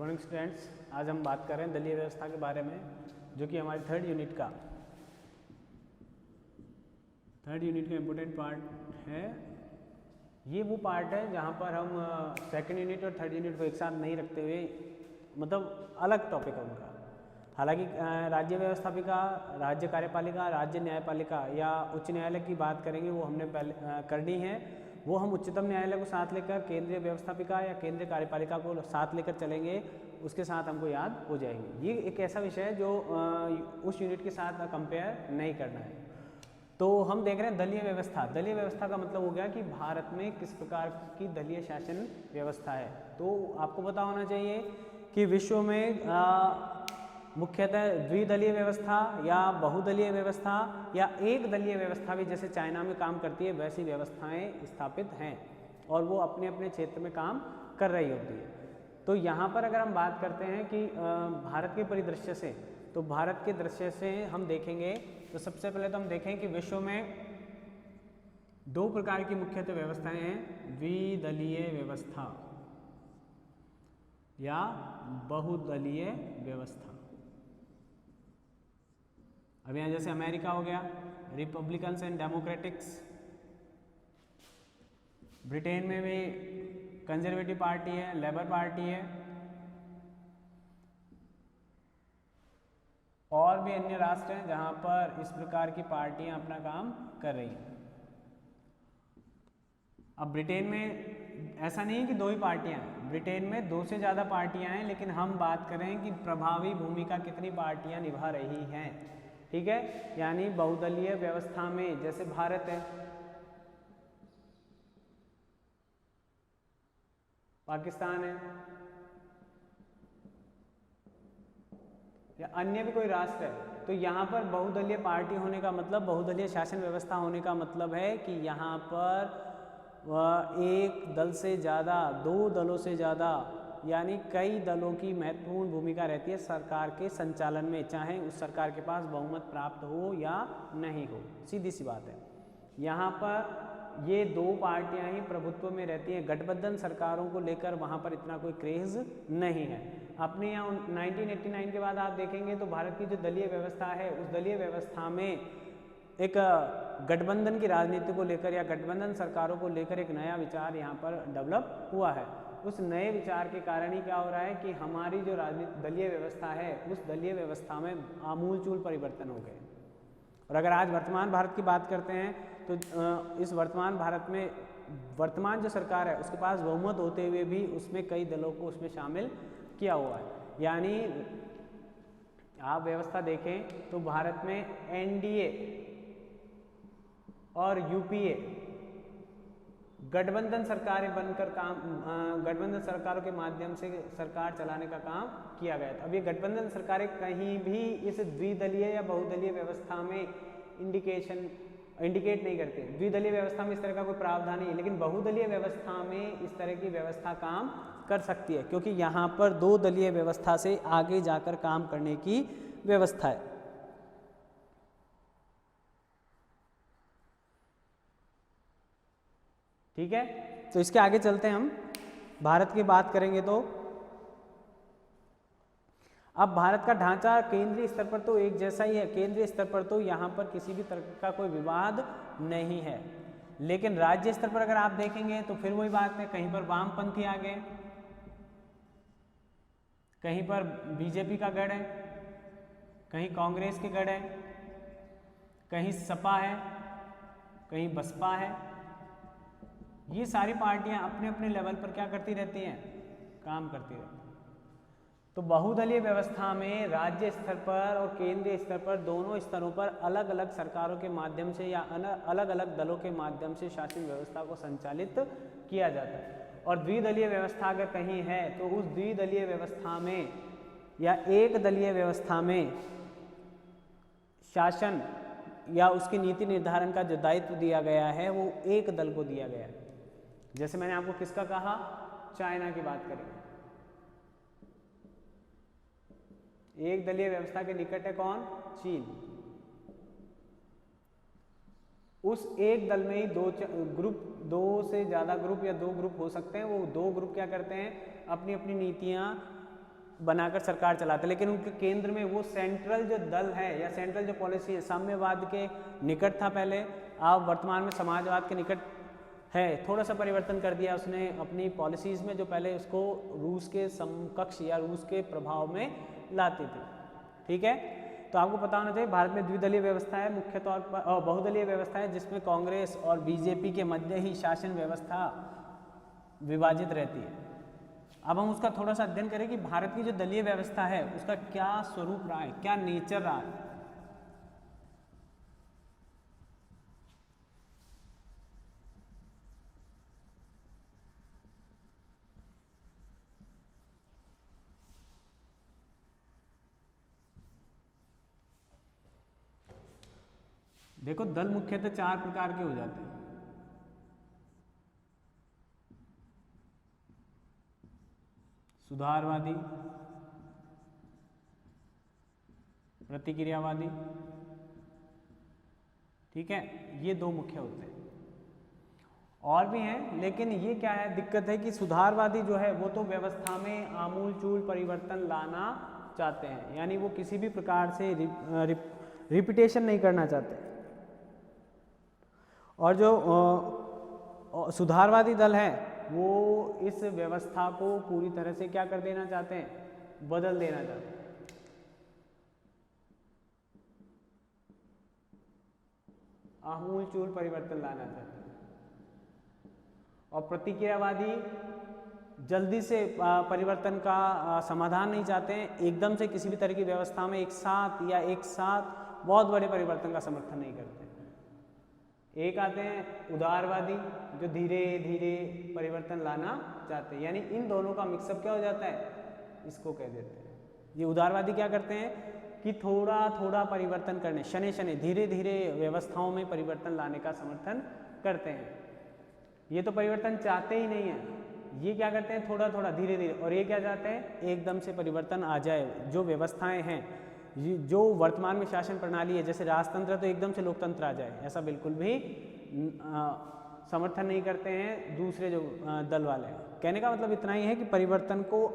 Morning students, आज हम बात कर रहे हैं दलीय व्यवस्था के बारे में, जो कि हमारी थर्ड यूनिट का इम्पोर्टेंट पार्ट है। ये वो पार्ट है जहाँ पर हम सेकंड यूनिट और थर्ड यूनिट को एक साथ नहीं रखते हुए, मतलब अलग टॉपिक है उनका। हालांकि राज्य व्यवस्थापिका, राज्य कार्यपालिका, राज्य न्यायपालिका या उच्च न्यायालय की बात करेंगे, वो हमने पहले करनी है। वो हम उच्चतम न्यायालय को साथ लेकर केंद्रीय व्यवस्थापिका या केंद्रीय कार्यपालिका को साथ लेकर चलेंगे, उसके साथ हमको याद हो जाएंगे। ये एक ऐसा विषय है जो उस यूनिट के साथ कंपेयर नहीं करना है। तो हम देख रहे हैं दलीय व्यवस्था। दलीय व्यवस्था का मतलब हो गया कि भारत में किस प्रकार की दलीय शासन व्यवस्था है। तो आपको पता होना चाहिए कि विश्व में मुख्यतः द्विदलीय व्यवस्था या बहुदलीय व्यवस्था या एक दलीय व्यवस्था भी जैसे चाइना में काम करती है, वैसी व्यवस्थाएं स्थापित हैं और वो अपने अपने क्षेत्र में काम कर रही होती है। तो यहाँ पर अगर हम बात करते हैं कि भारत के परिदृश्य से, तो भारत के दृश्य से हम देखेंगे तो सबसे पहले तो हम देखें कि विश्व में दो प्रकार की मुख्यतः व्यवस्थाएं हैं, द्विदलीय व्यवस्था या बहुदलीय व्यवस्था। अब यहाँ जैसे अमेरिका हो गया, रिपब्लिकन्स एंड डेमोक्रेटिक्स। ब्रिटेन में भी कंजर्वेटिव पार्टी है, लेबर पार्टी है, और भी अन्य राष्ट्र हैं जहां पर इस प्रकार की पार्टियां अपना काम कर रही हैं। अब ब्रिटेन में ऐसा नहीं है कि दो ही पार्टियां हैं, ब्रिटेन में दो से ज़्यादा पार्टियां हैं, लेकिन हम बात करें कि प्रभावी भूमिका कितनी पार्टियां निभा रही हैं। ठीक है, यानी बहुदलीय व्यवस्था में जैसे भारत है, पाकिस्तान है, या अन्य भी कोई राष्ट्र है, तो यहाँ पर बहुदलीय पार्टी होने का मतलब, बहुदलीय शासन व्यवस्था होने का मतलब है कि यहाँ पर एक दल से ज़्यादा, दो दलों से ज़्यादा, यानी कई दलों की महत्वपूर्ण भूमिका रहती है सरकार के संचालन में, चाहे उस सरकार के पास बहुमत प्राप्त हो या नहीं हो। सीधी सी बात है। यहाँ पर ये दो पार्टियां ही प्रभुत्व में रहती हैं। गठबंधन सरकारों को लेकर वहाँ पर इतना कोई क्रेज नहीं है। अपने यहाँ 1989 के बाद आप देखेंगे तो भारत की जो दलीय व्यवस्था है, उस दलीय व्यवस्था में एक गठबंधन की राजनीति को लेकर या गठबंधन सरकारों को लेकर एक नया विचार यहाँ पर डेवलप हुआ है। उस नए विचार के कारण ही क्या हो रहा है कि हमारी जो राजनीति दलीय व्यवस्था है, उस दलीय व्यवस्था में आमूलचूल परिवर्तन हो गए। और अगर आज वर्तमान भारत की बात करते हैं तो इस वर्तमान भारत में वर्तमान जो सरकार है उसके पास बहुमत होते हुए भी उसमें कई दलों को उसमें शामिल किया हुआ है। यानी आप व्यवस्था देखें तो भारत में एनडीए और यूपीए गठबंधन सरकारें बनकर गठबंधन सरकारों के माध्यम से सरकार चलाने का काम किया गया था। अब ये गठबंधन सरकारें कहीं भी इस द्विदलीय या बहुदलीय व्यवस्था में इंडिकेट नहीं करते। द्विदलीय व्यवस्था में इस तरह का कोई प्रावधान नहीं है, लेकिन बहुदलीय व्यवस्था में इस तरह की व्यवस्था काम कर सकती है, क्योंकि यहाँ पर दो दलीय व्यवस्था से आगे जाकर काम करने की व्यवस्था है। ठीक है, तो इसके आगे चलते हैं। हम भारत की बात करेंगे तो अब भारत का ढांचा केंद्रीय स्तर पर तो एक जैसा ही है। केंद्रीय स्तर पर तो यहाँ पर किसी भी तरह का कोई विवाद नहीं है, लेकिन राज्य स्तर पर अगर आप देखेंगे तो फिर वही बात है, कहीं पर वामपंथी आ गए, कहीं पर बीजेपी का गढ़ है, कहीं कांग्रेस के गढ़ है, कहीं सपा है, कहीं बसपा है। ये सारी पार्टियां अपने अपने लेवल पर क्या करती रहती हैं, काम करती रहती हैं। तो बहुदलीय व्यवस्था में राज्य स्तर पर और केंद्रीय स्तर पर दोनों स्तरों पर अलग अलग सरकारों के माध्यम से या अलग अलग दलों के माध्यम से शासन व्यवस्था को संचालित किया जाता है। और द्विदलीय व्यवस्था अगर कहीं है तो उस द्विदलीय व्यवस्था में या एक दलीय व्यवस्था में शासन या उसकी नीति निर्धारण का जो दायित्व दिया गया है वो एक दल को दिया गया है। जैसे मैंने आपको किसका कहा, चाइना की बात करेंगे। एक दलीय व्यवस्था के निकट है कौन, चीन। उस एक दल में ही दो से ज्यादा ग्रुप या दो ग्रुप हो सकते हैं। वो दो ग्रुप क्या करते हैं, अपनी अपनी नीतियां बनाकर सरकार चलाते, लेकिन उनके केंद्र में वो सेंट्रल जो दल है या सेंट्रल जो पॉलिसी है साम्यवाद के निकट था पहले, अब वर्तमान में समाजवाद के निकट है। थोड़ा सा परिवर्तन कर दिया उसने अपनी पॉलिसीज़ में, जो पहले उसको रूस के समकक्ष या रूस के प्रभाव में लाती थी। ठीक है, तो आपको पता होना चाहिए भारत में द्विदलीय व्यवस्था है, मुख्य तौर पर बहुदलीय व्यवस्था है, जिसमें कांग्रेस और बीजेपी के मध्य ही शासन व्यवस्था विभाजित रहती है। अब हम उसका थोड़ा सा अध्ययन करें कि भारत की जो दलीय व्यवस्था है उसका क्या स्वरूप रहा है, क्या नेचर रहा है। देखो, दल मुख्यतः 4 प्रकार के हो जाते हैं। सुधारवादी, प्रतिक्रियावादी, ठीक है, ये 2 मुख्य होते हैं। और भी हैं, लेकिन ये क्या है, दिक्कत है कि सुधारवादी जो है वो तो व्यवस्था में आमूलचूल परिवर्तन लाना चाहते हैं, यानी वो किसी भी प्रकार से रिपीटेशन नहीं करना चाहते। और जो सुधारवादी दल है वो इस व्यवस्था को पूरी तरह से क्या कर देना चाहते हैं, बदल देना चाहते हैं। आमूलचूल परिवर्तन लाना चाहते हैं। और प्रतिक्रियावादी जल्दी से परिवर्तन का समाधान नहीं चाहते हैं, एकदम से किसी भी तरह की व्यवस्था में एक साथ बहुत बड़े परिवर्तन का समर्थन नहीं करते। एक आते हैं उदारवादी, जो धीरे धीरे परिवर्तन लाना चाहते हैं, यानी इन दोनों का मिक्सअप क्या हो जाता है, इसको कह देते हैं। ये उदारवादी क्या करते हैं कि थोड़ा थोड़ा परिवर्तन करने, शने शने धीरे धीरे व्यवस्थाओं में परिवर्तन लाने का समर्थन करते हैं। ये तो परिवर्तन चाहते ही नहीं है, ये क्या करते हैं, थोड़ा थोड़ा धीरे धीरे। और ये क्या चाहते हैं, एकदम से परिवर्तन आ जाए। जो व्यवस्थाएं हैं, जो वर्तमान में शासन प्रणाली है, जैसे राजतंत्र, तो एकदम से लोकतंत्र आ जाए, ऐसा बिल्कुल भी समर्थन नहीं करते हैं दूसरे जो दल वाले हैं। कहने का मतलब इतना ही है कि परिवर्तन को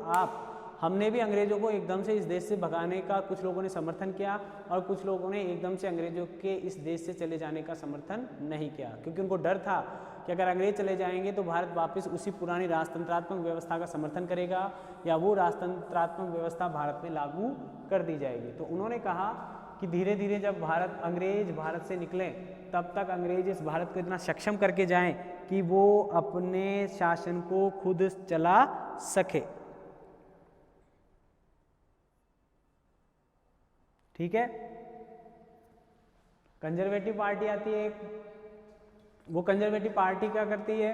हमने भी अंग्रेजों को एकदम से इस देश से भगाने का कुछ लोगों ने समर्थन किया, और कुछ लोगों ने एकदम से अंग्रेजों के इस देश से चले जाने का समर्थन नहीं किया, क्योंकि उनको डर था कि अगर अंग्रेज चले जाएंगे तो भारत वापस उसी पुरानी राजतंत्रात्मक व्यवस्था का समर्थन करेगा, या वो राजतंत्रात्मक व्यवस्था भारत में लागू कर दी जाएगी। तो उन्होंने कहा कि धीरे धीरे जब अंग्रेज भारत से निकलें, तब तक अंग्रेज इस भारत को इतना सक्षम करके जाएं कि वो अपने शासन को खुद चला सके। ठीक है, कंजर्वेटिव पार्टी आती है एक, वो कंजर्वेटिव पार्टी क्या करती है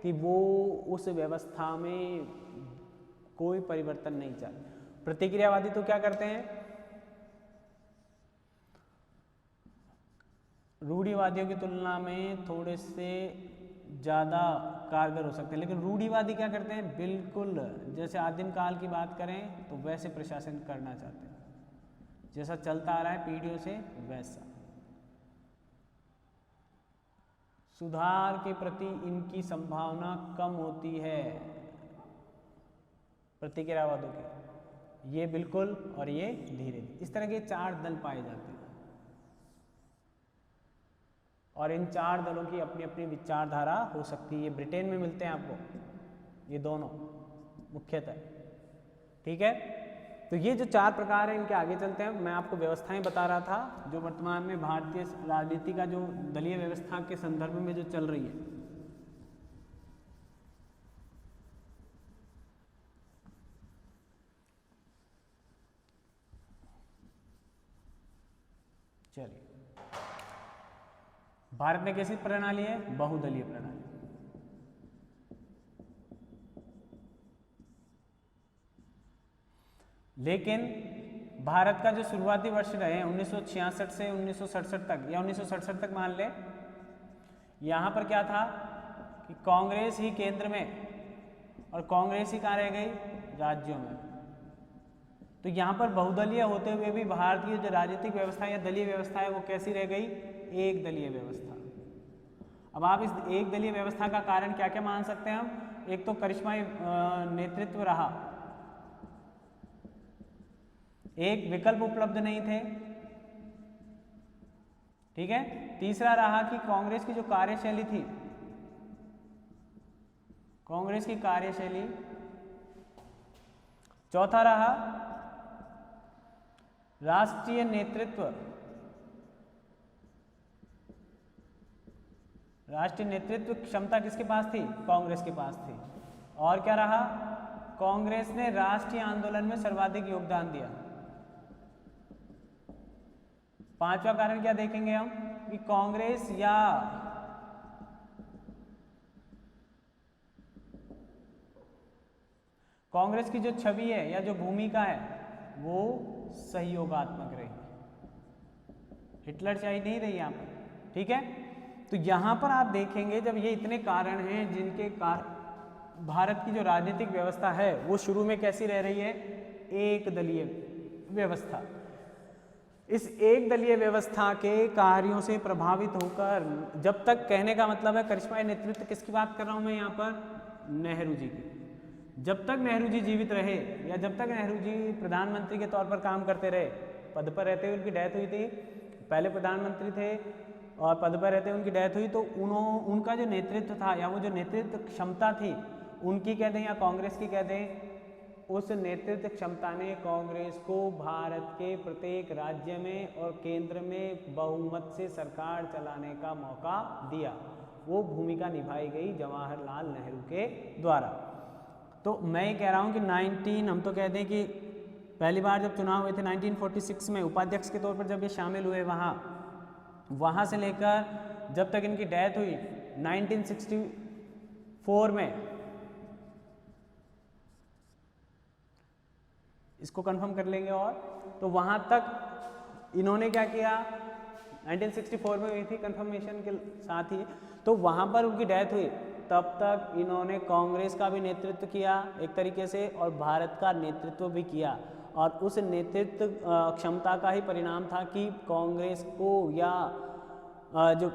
कि वो उस व्यवस्था में कोई परिवर्तन नहीं चाहती। प्रतिक्रियावादी तो क्या करते हैं, रूढ़िवादियों की तुलना में थोड़े से ज़्यादा कारगर हो सकते हैं, लेकिन रूढ़िवादी क्या करते हैं, बिल्कुल जैसे आदिम काल की बात करें तो वैसे प्रशासन करना चाहते हैं, जैसा चलता आ रहा है पीढ़ियों से वैसा। सुधार के प्रति इनकी संभावना कम होती है प्रतिक्रियावादियों की, ये बिल्कुल और ये धीरे। इस तरह के 4 दल पाए जाते हैं, और इन 4 दलों की अपनी अपनी विचारधारा हो सकती है। ये ब्रिटेन में मिलते हैं आपको, ये दोनों मुख्यतः। ठीक है, तो ये जो 4 प्रकार हैं, इनके आगे चलते हैं। मैं आपको व्यवस्थाएं बता रहा था जो वर्तमान में भारतीय राजनीति का जो दलीय व्यवस्था के संदर्भ में जो चल रही है। चलिए, भारत में कैसी प्रणाली है, बहुदलीय प्रणाली। लेकिन भारत का जो शुरुआती वर्ष रहे 1966 से 1967 तक, या 1967 तक मान लें, यहाँ पर क्या था कि कांग्रेस ही केंद्र में और कांग्रेस ही कहाँ रह गई, राज्यों में। तो यहाँ पर बहुदलीय होते हुए भी भारतीय जो राजनीतिक व्यवस्था या दलीय व्यवस्था है वो कैसी रह गई, एक दलीय व्यवस्था। अब आप इस एक दलीय व्यवस्था का कारण क्या क्या मान सकते हैं हम, एक तो करिश्माई नेतृत्व रहा, एक विकल्प उपलब्ध नहीं थे, ठीक है। तीसरा रहा कि कांग्रेस की जो कार्यशैली थी, कांग्रेस की कार्यशैली। चौथा रहा राष्ट्रीय नेतृत्व, राष्ट्रीय नेतृत्व क्षमता किसके पास थी? कांग्रेस के पास थी। और क्या रहा? कांग्रेस ने राष्ट्रीय आंदोलन में सर्वाधिक योगदान दिया। पांचवा कारण क्या देखेंगे हम कि कांग्रेस या कांग्रेस की जो छवि है या जो भूमिका है वो सहयोगात्मक रही, हिटलरशाही नहीं रही यहाँ पर, ठीक है। तो यहाँ पर आप देखेंगे जब ये इतने कारण हैं जिनके कारण भारत की जो राजनीतिक व्यवस्था है वो शुरू में कैसी रह रही है? एक दलीय व्यवस्था। इस एक दलीय व्यवस्था के कार्यों से प्रभावित होकर, जब तक कहने का मतलब है करिश्माई नेतृत्व किसकी बात कर रहा हूं मैं यहाँ पर? नेहरू जी की। जब तक नेहरू जी जीवित रहे या जब तक नेहरू जी प्रधानमंत्री के तौर पर काम करते रहे, पद पर रहते हुए उनकी डेथ हुई थी, पहले प्रधानमंत्री थे और पद पर रहते हुए उनकी डेथ हुई, तो उनका जो नेतृत्व था या वो जो नेतृत्व क्षमता थी उनकी कह दें या कांग्रेस की कह दें, उस नेतृत्व क्षमता ने कांग्रेस को भारत के प्रत्येक राज्य में और केंद्र में बहुमत से सरकार चलाने का मौका दिया। वो भूमिका निभाई गई जवाहरलाल नेहरू के द्वारा। तो मैं ये कह रहा हूँ कि हम तो कहते हैं कि पहली बार जब चुनाव हुए थे 1946 में उपाध्यक्ष के तौर पर जब ये शामिल हुए, वहाँ से लेकर जब तक इनकी डेथ हुई 1964 में, इसको कंफर्म कर लेंगे, और तो वहाँ तक इन्होंने क्या किया, 1964 में हुई थी कंफर्मेशन के साथ ही, तो वहाँ पर उनकी डेथ हुई, तब तक इन्होंने कांग्रेस का भी नेतृत्व किया एक तरीके से और भारत का नेतृत्व भी किया। और उस नेतृत्व क्षमता का ही परिणाम था कि कांग्रेस को या जो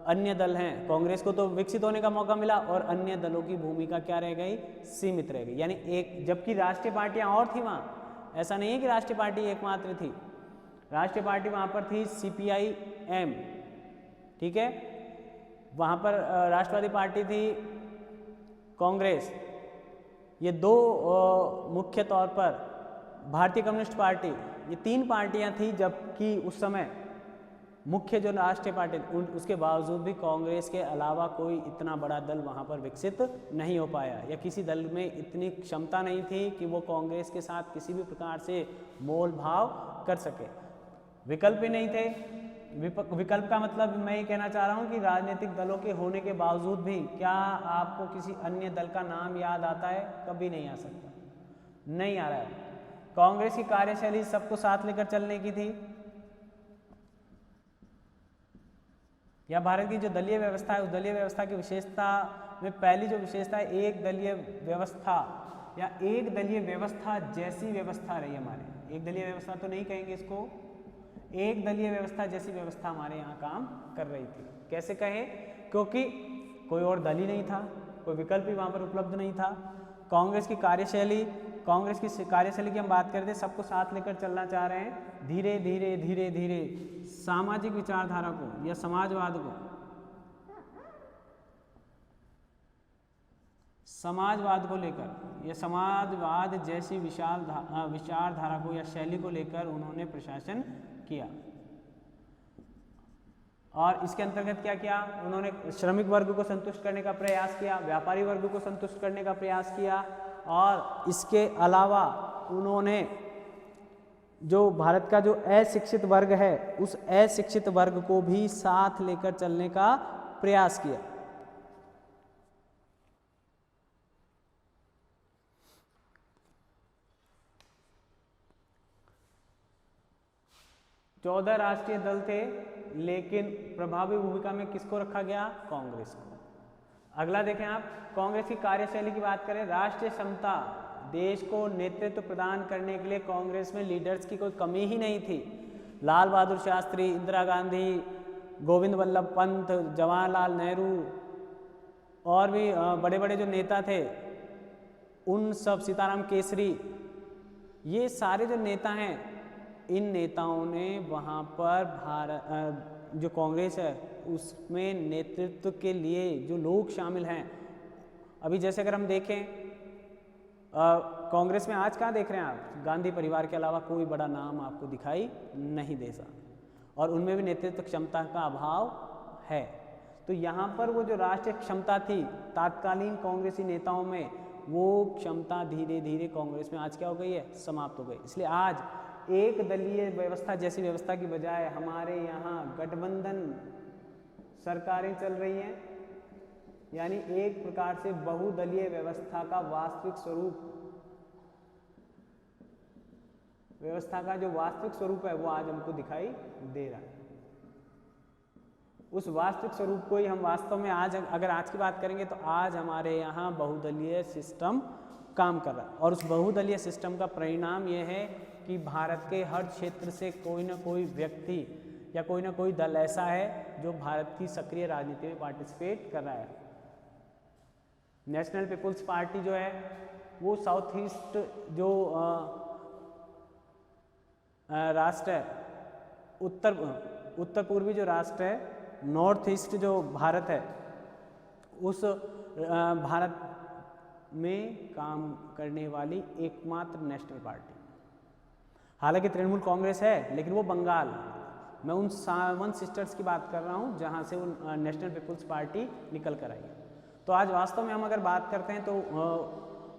अन्य दल हैं, कांग्रेस को तो विकसित होने का मौका मिला और अन्य दलों की भूमिका क्या रह गई? सीमित रह गई। यानी एक, जबकि राष्ट्रीय पार्टियां और थी वहाँ, ऐसा नहीं है कि राष्ट्रीय पार्टी एकमात्र थी, राष्ट्रीय पार्टी वहाँ पर थी CPIM, ठीक है, वहाँ पर राष्ट्रवादी पार्टी थी, कांग्रेस, ये दो मुख्य तौर पर, भारतीय कम्युनिस्ट पार्टी, ये तीन पार्टियां थी, जबकि उस समय मुख्य जो राष्ट्रीय पार्टी, उसके बावजूद भी कांग्रेस के अलावा कोई इतना बड़ा दल वहाँ पर विकसित नहीं हो पाया, या किसी दल में इतनी क्षमता नहीं थी कि वो कांग्रेस के साथ किसी भी प्रकार से मोल भाव कर सके। विकल्प भी नहीं थे। विकल्प का मतलब मैं ये कहना चाह रहा हूँ कि राजनीतिक दलों के होने के बावजूद भी क्या आपको किसी अन्य दल का नाम याद आता है? कभी नहीं आ सकता, नहीं आ रहा है। कांग्रेस की कार्यशैली सबको साथ लेकर चलने की थी, या भारत की जो दलीय व्यवस्था है उस दलीय व्यवस्था की विशेषता में पहली जो विशेषता है एक दलीय व्यवस्था या एक दलीय व्यवस्था जैसी व्यवस्था रही हमारे। एक दलीय व्यवस्था तो नहीं कहेंगे इसको, एक दलीय व्यवस्था जैसी व्यवस्था हमारे यहाँ काम कर रही थी। कैसे कहें? क्योंकि कोई और दल ही नहीं था, कोई विकल्प भी वहाँ पर उपलब्ध नहीं था। कांग्रेस की कार्यशैली की हम बात करते, सबको साथ लेकर चलना चाह रहे हैं, धीरे धीरे धीरे धीरे सामाजिक विचारधारा को या समाजवाद को लेकर या समाजवाद जैसी विचारधारा को या शैली को लेकर उन्होंने प्रशासन किया। और इसके अंतर्गत क्या किया उन्होंने? श्रमिक वर्ग को संतुष्ट करने का प्रयास किया, व्यापारी वर्ग को संतुष्ट करने का प्रयास किया, और इसके अलावा उन्होंने जो भारत का जो अशिक्षित वर्ग है उस अशिक्षित वर्ग को भी साथ लेकर चलने का प्रयास किया। चौदह राष्ट्रीय दल थे, लेकिन प्रभावी भूमिका में किसको रखा गया? कांग्रेस को। अगला देखें आप, कांग्रेस की कार्यशैली की बात करें, राष्ट्रीय क्षमता, देश को नेतृत्व प्रदान करने के लिए कांग्रेस में लीडर्स की कोई कमी ही नहीं थी। लाल बहादुर शास्त्री, इंदिरा गांधी, गोविंद वल्लभ पंत, जवाहरलाल नेहरू और भी बड़े बड़े जो नेता थे, उन सब, सीताराम केसरी, ये सारे जो नेता हैं, इन नेताओं ने वहाँ पर भारत जो कांग्रेस है उसमें नेतृत्व के लिए जो लोग शामिल हैं, अभी जैसे अगर हम देखें कांग्रेस में आज कहाँ देख रहे हैं आप, गांधी परिवार के अलावा कोई बड़ा नाम आपको दिखाई नहीं दे सकता, और उनमें भी नेतृत्व क्षमता का अभाव है। तो यहाँ पर वो जो राष्ट्रीय क्षमता थी तात्कालीन कांग्रेसी नेताओं में, वो क्षमता धीरे धीरे कांग्रेस में आज क्या हो गई है, समाप्त हो गई। इसलिए आज एक दलीय व्यवस्था जैसी व्यवस्था की बजाय हमारे यहाँ गठबंधन सरकारें चल रही हैं, यानी एक प्रकार से बहुदलीय व्यवस्था का वास्तविक स्वरूप, व्यवस्था का जो वास्तविक स्वरूप है वो आज हमको दिखाई दे रहा है। उस वास्तविक स्वरूप को ही हम वास्तव में आज अगर आज की बात करेंगे तो आज हमारे यहाँ बहुदलीय सिस्टम काम कर रहा है, और उस बहुदलीय सिस्टम का परिणाम ये है कि भारत के हर क्षेत्र से कोई ना कोई व्यक्ति या कोई ना कोई दल ऐसा है जो भारत की सक्रिय राजनीति में पार्टिसिपेट कर रहा है। नेशनल पीपुल्स पार्टी जो है वो साउथ ईस्ट जो राष्ट्र है, उत्तर पूर्वी जो राष्ट्र है, नॉर्थ ईस्ट जो भारत है, उस भारत में काम करने वाली एकमात्र नेशनल पार्टी। हालांकि तृणमूल कांग्रेस है, लेकिन वो बंगाल, मैं उन 7 सिस्टर्स की बात कर रहा हूँ जहाँ से वो नेशनल पीपुल्स पार्टी निकल कर आई है। तो आज वास्तव में हम अगर बात करते हैं तो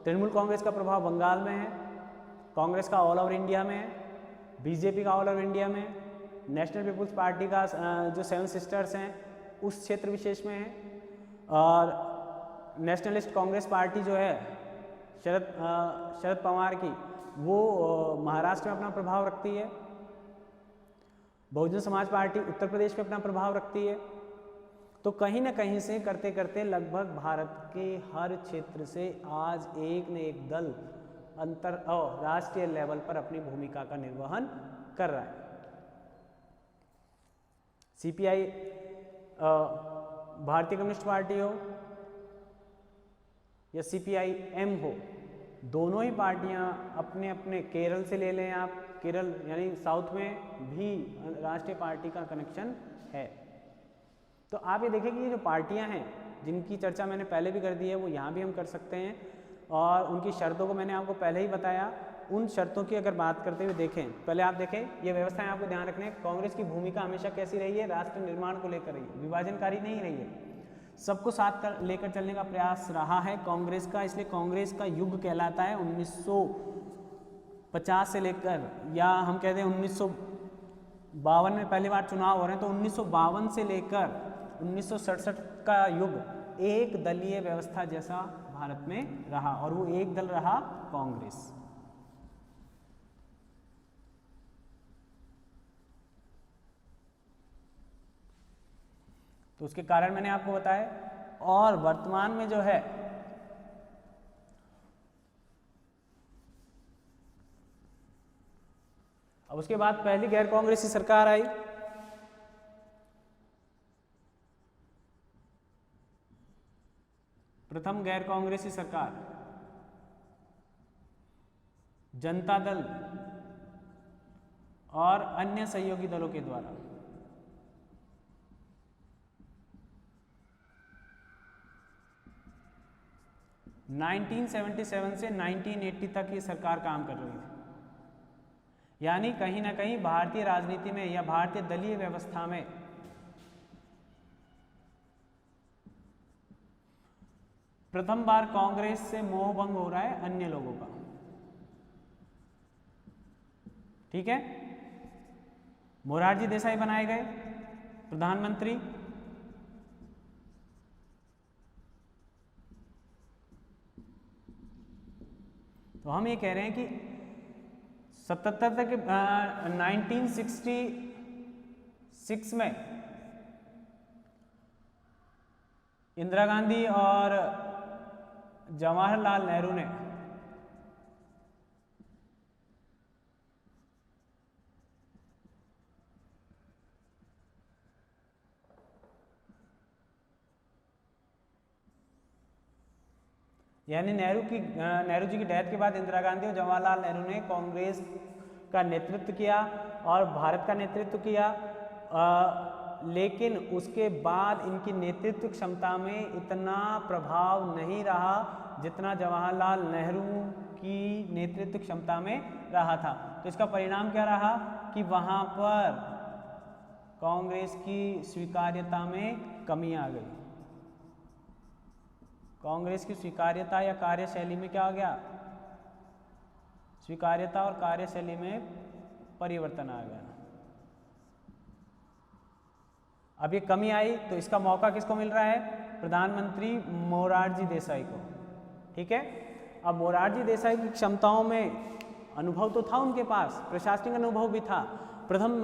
तृणमूल कांग्रेस का प्रभाव बंगाल में है, कांग्रेस का ऑल ओवर इंडिया में है, बीजेपी का ऑल ओवर इंडिया में है, नेशनल पीपुल्स पार्टी का जो 7 सिस्टर्स हैं उस क्षेत्र विशेष में है, और नेशनलिस्ट कांग्रेस पार्टी जो है शरद पवार की, वो महाराष्ट्र में अपना प्रभाव रखती है। बहुजन समाज पार्टी उत्तर प्रदेश में अपना प्रभाव रखती है। तो कहीं ना कहीं से करते करते लगभग भारत के हर क्षेत्र से आज एक न एक दल राष्ट्रीय लेवल पर अपनी भूमिका का निर्वहन कर रहा है। सीपीआई भारतीय कम्युनिस्ट पार्टी हो या सीपीआई-एम हो, दोनों ही पार्टियां अपने अपने, केरल से ले लें आप, केरल यानी साउथ में भी राष्ट्रीय पार्टी का कनेक्शन है। तो आप ये देखें कि ये जो पार्टियां हैं जिनकी चर्चा मैंने पहले भी कर दी है, वो यहाँ भी हम कर सकते हैं, और उनकी शर्तों को मैंने आपको पहले ही बताया। उन शर्तों की अगर बात करते हुए देखें, पहले आप देखें ये व्यवस्थाएं आपको ध्यान रखने, कांग्रेस की भूमिका हमेशा कैसी रही है, राष्ट्र निर्माण को लेकर रही है, विभाजनकारी नहीं रही है, सबको साथ लेकर चलने का प्रयास रहा है कांग्रेस का। इसलिए कांग्रेस का युग कहलाता है 1950 से लेकर, या हम कहते हैं 1952 में पहली बार चुनाव हो रहे हैं, तो 1952 से लेकर 1967 का युग एक दलीय व्यवस्था जैसा भारत में रहा, और वो एक दल रहा कांग्रेस। तो उसके कारण मैंने आपको बताया, और वर्तमान में जो है अब उसके बाद पहली गैर कांग्रेसी सरकार आई, प्रथम गैर कांग्रेसी सरकार जनता दल और अन्य सहयोगी दलों के द्वारा। नाइनटीन 1977 से 1980 तक ये सरकार काम कर रही थी। यानी कहीं ना कहीं भारतीय राजनीति में या भारतीय दलीय व्यवस्था में प्रथम बार कांग्रेस से मोहभंग हो रहा है अन्य लोगों का। ठीक है, मोरारजी देसाई बनाए गए प्रधानमंत्री, तो हम ये कह रहे हैं कि 77 तक 1966 में इंदिरा गांधी और जवाहरलाल नेहरू ने यानी नेहरू जी की डेथ के बाद इंदिरा गांधी और जवाहरलाल नेहरू ने कांग्रेस का नेतृत्व किया और भारत का नेतृत्व किया, लेकिन उसके बाद इनकी नेतृत्व क्षमता में इतना प्रभाव नहीं रहा जितना जवाहरलाल नेहरू की नेतृत्व क्षमता में रहा था। तो इसका परिणाम क्या रहा कि वहाँ पर कांग्रेस की स्वीकार्यता में कमी आ गई। कांग्रेस की स्वीकार्यता या कार्यशैली में क्या हो गया, स्वीकार्यता और कार्यशैली में परिवर्तन आ गया। अब ये कमी आई तो इसका मौका किसको मिल रहा है, प्रधानमंत्री मोरारजी देसाई को। ठीक है, अब मोरारजी देसाई की क्षमताओं में अनुभव तो था उनके पास, प्रशासनिक अनुभव भी था। प्रथम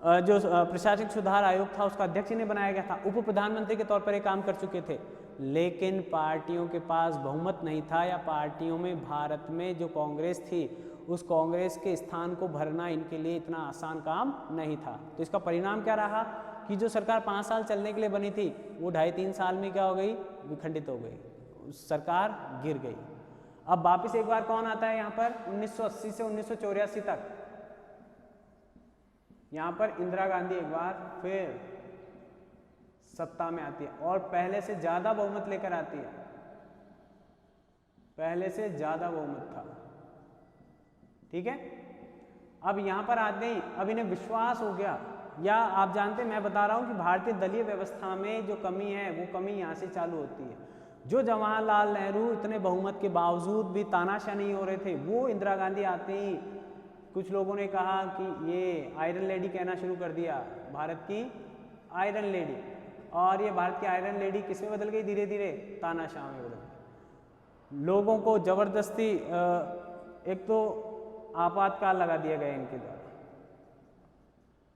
जो प्रशासनिक सुधार आयोग था उसका अध्यक्ष इन्हें बनाया गया था, उप प्रधानमंत्री के तौर पर ये काम कर चुके थे, लेकिन पार्टियों के पास बहुमत नहीं था, या पार्टियों में भारत में जो कांग्रेस थी उस कांग्रेस के स्थान को भरना इनके लिए इतना आसान काम नहीं था। तो इसका परिणाम क्या रहा कि जो सरकार 5 साल चलने के लिए बनी थी वो 2.5-3 साल में क्या हो गई, विखंडित हो गई, सरकार गिर गई। अब वापिस एक बार कौन आता है यहाँ पर, 1980 से 1984 तक यहाँ पर इंदिरा गांधी एक बार फिर सत्ता में आती है और पहले से ज्यादा बहुमत लेकर आती है, पहले से ज्यादा बहुमत था। ठीक है, अब यहां पर आ गई, अब इन्हें विश्वास हो गया, या आप जानते हैं मैं बता रहा हूं कि भारतीय दलीय व्यवस्था में जो कमी है वो कमी यहां से चालू होती है। जो जवाहरलाल नेहरू इतने बहुमत के बावजूद भी तानाशाह नहीं हो रहे थे, वो इंदिरा गांधी आते ही कुछ लोगों ने कहा कि ये आयरन लेडी कहना शुरू कर दिया, भारत की आयरन लेडी, और ये भारत की आयरन लेडी किसमें बदल गई, धीरे धीरे तानाशाह में बदल गई। लोगों को जबरदस्ती एक तो आपातकाल लगा दिया गया इनके द्वारा,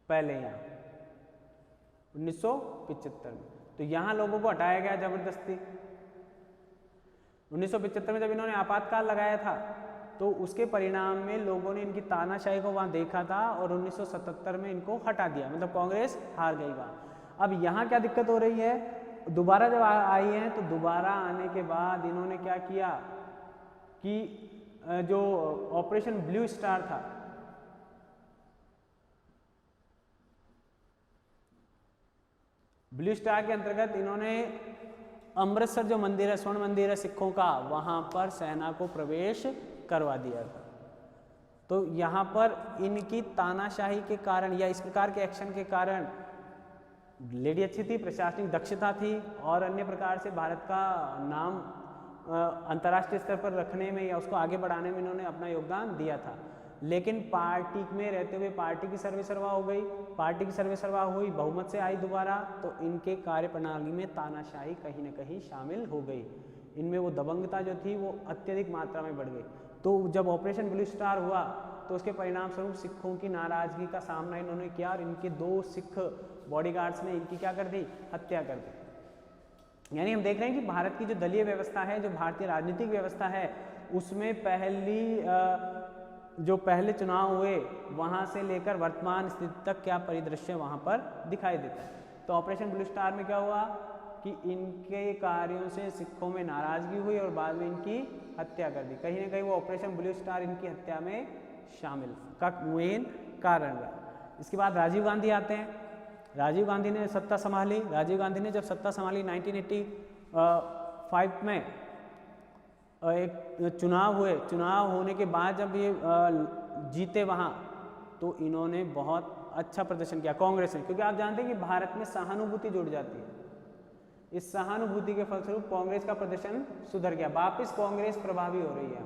पहले यहाँ 1975 में, तो यहाँ लोगों को हटाया गया जबरदस्ती। 1975 में जब इन्होंने आपातकाल लगाया था तो उसके परिणाम में लोगों ने इनकी तानाशाही को वहाँ देखा था और 1977 में इनको हटा दिया, मतलब कांग्रेस हार गई वहाँ। अब यहाँ क्या दिक्कत हो रही है, दोबारा जब आई है तो दोबारा आने के बाद इन्होंने क्या किया कि जो ऑपरेशन ब्लू स्टार था, ब्लू स्टार के अंतर्गत इन्होंने अमृतसर जो मंदिर है, स्वर्ण मंदिर है सिखों का, वहां पर सेना को प्रवेश करवा दिया था। तो यहाँ पर इनकी तानाशाही के कारण या इस प्रकार के एक्शन के कारण, लेडी अच्छी थी, प्रशासनिक दक्षता थी और अन्य प्रकार से भारत का नाम अंतर्राष्ट्रीय स्तर पर रखने में या उसको आगे बढ़ाने में इन्होंने अपना योगदान दिया था, लेकिन पार्टी में रहते हुए पार्टी की सर्वेसर्वा हो गई, पार्टी की सर्वेसर्वा हुई, बहुमत से आई दोबारा, तो इनके कार्यप्रणाली में तानाशाही कहीं न कहीं शामिल हो गई, इनमें वो दबंगता जो थी वो अत्यधिक मात्रा में बढ़ गई। तो जब ऑपरेशन ब्लू स्टार हुआ तो उसके परिणाम स्वरूप सिखों की नाराजगी का सामना इन्होंने किया और इनके 2 सिख बॉडीगार्ड्स ने इनकी क्या कर दी, हत्या कर दी। यानी हम देख रहे हैं कि भारत की जो दलीय व्यवस्था है, जो भारतीय राजनीतिक व्यवस्था है, उसमें जो पहले चुनाव हुए वहां से लेकर वर्तमान स्थिति तक क्या परिदृश्य वहां पर दिखाई देता है। तो ऑपरेशन ब्लू स्टार में क्या हुआ कि इनके कार्यों से सिखों में नाराजगी हुई और बाद में इनकी हत्या कर दी। कहीं ना कहीं वो ऑपरेशन ब्लू स्टार इनकी हत्या में शामिल का मेन कारण रहा। इसके बाद राजीव गांधी आते हैं। राजीव गांधी ने सत्ता संभाली। राजीव गांधी ने जब सत्ता संभाली 1985 में एक चुनाव हुए, चुनाव होने के बाद जब ये जीते वहाँ, तो इन्होंने बहुत अच्छा प्रदर्शन किया कांग्रेस ने, क्योंकि आप जानते हैं कि भारत में सहानुभूति जुड़ जाती है। इस सहानुभूति के फलस्वरूप कांग्रेस का प्रदर्शन सुधर गया, वापस कांग्रेस प्रभावी हो रही है।